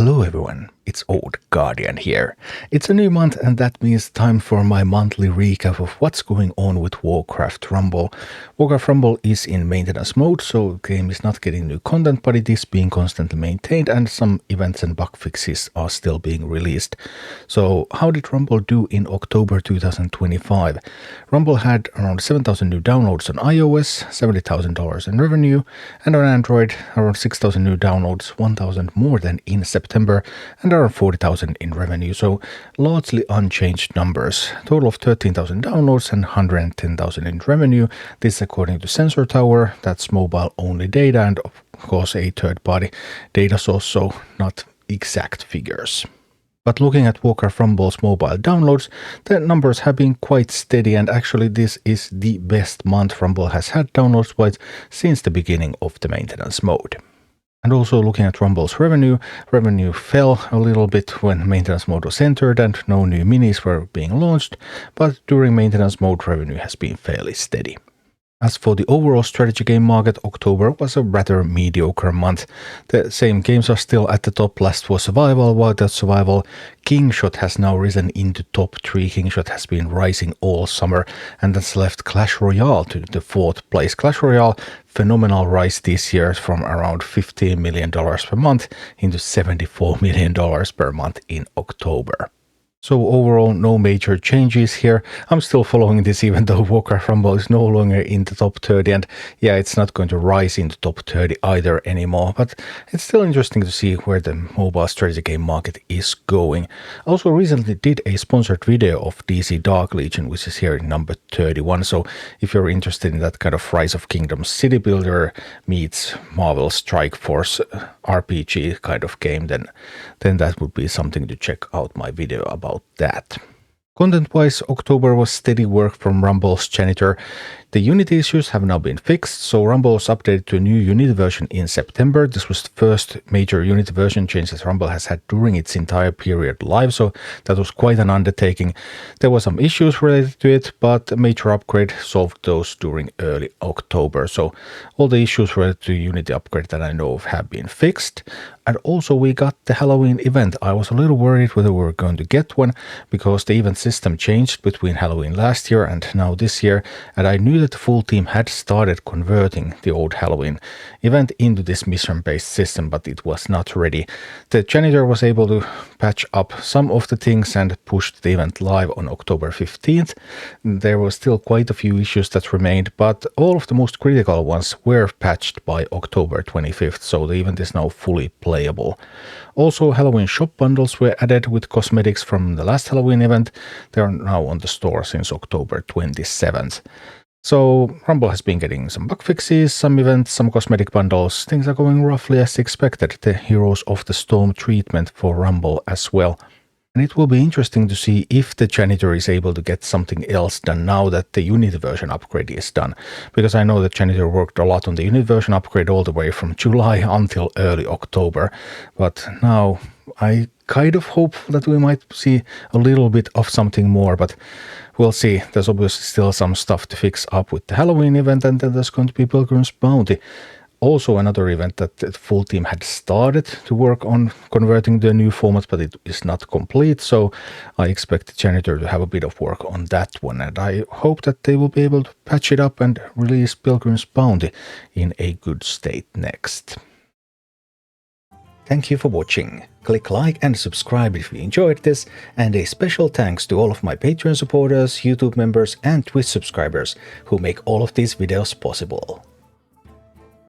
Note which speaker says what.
Speaker 1: Hello everyone, it's Old Guardian here. It's a new month and that means time for my monthly recap of what's going on with Warcraft Rumble. Warcraft Rumble is in maintenance mode, so the game is not getting new content, but it is being constantly maintained and some events and bug fixes are still being released. So how did Rumble do in October 2025? Rumble had around 7,000 new downloads on iOS, $70,000 in revenue, and on Android around 6,000 new downloads, 1,000 more than in September, and around 40,000 in revenue, so largely unchanged numbers. Total of 13,000 downloads and 110,000 in revenue. This is according to Sensor Tower, that's mobile only data, and of course a third-party data source, so not exact figures. But looking at Warcraft Rumble's mobile downloads, the numbers have been quite steady, and actually this is the best month Rumble has had downloads-wise since the beginning of the maintenance mode. And also looking at Rumble's revenue fell a little bit when maintenance mode was entered and no new minis were being launched, but during maintenance mode revenue has been fairly steady. As for the overall strategy game market, October was a rather mediocre month. The same games are still at the top. Last was Survival, Without Survival. Kingshot has now risen into top 3. Kingshot has been rising all summer, and that's left Clash Royale to the 4th place. Clash Royale, phenomenal rise this year from around $15 million per month into $74 million per month in October. So overall, no major changes here. I'm still following this even though Warcraft Rumble is no longer in the top 30, and yeah, it's not going to rise in the top 30 either anymore, but it's still interesting to see where the mobile strategy game market is going. I also recently did a sponsored video of DC Dark Legion, which is here in number 31, so if you're interested in that kind of Rise of Kingdoms city builder meets Marvel Strike Force RPG kind of game, then that would be something to check out my video about that. Content-wise, October was steady work from Rumble's janitor. The Unity issues have now been fixed, so Rumble was updated to a new Unity version in September. This was the first major Unity version change that Rumble has had during its entire period live, so that was quite an undertaking. There were some issues related to it, but a major upgrade solved those during early October. So all the issues related to Unity upgrade that I know of have been fixed. And also we got the Halloween event. I was a little worried whether we were going to get one because the event system changed between Halloween last year and now this year, and I knew that the full team had started converting the old Halloween event into this mission-based system, but it was not ready. The janitor was able to patch up some of the things and pushed the event live on October 15th. There were still quite a few issues that remained, but all of the most critical ones were patched by October 25th, so the event is now fully playable. Also, Halloween shop bundles were added with cosmetics from the last Halloween event. They are now on the store since October 27th. So Rumble has been getting some bug fixes, some events, some cosmetic bundles. Things are going roughly as expected. The Heroes of the Storm treatment for Rumble as well. And it will be interesting to see if the janitor is able to get something else done now that the Unity version upgrade is done. Because I know the janitor worked a lot on the Unity version upgrade all the way from July until early October. But now I kind of hope that we might see a little bit of something more, but we'll see. There's obviously still some stuff to fix up with the Halloween event, and then there's going to be Pilgrim's Bounty. Also another event that the full team had started to work on converting the new format, but it is not complete, so I expect the janitor to have a bit of work on that one, and I hope that they will be able to patch it up and release Pilgrim's Bounty in a good state next. Thank you for watching. Click like and subscribe if you enjoyed this, and a special thanks to all of my Patreon supporters, YouTube members and Twitch subscribers who make all of these videos possible.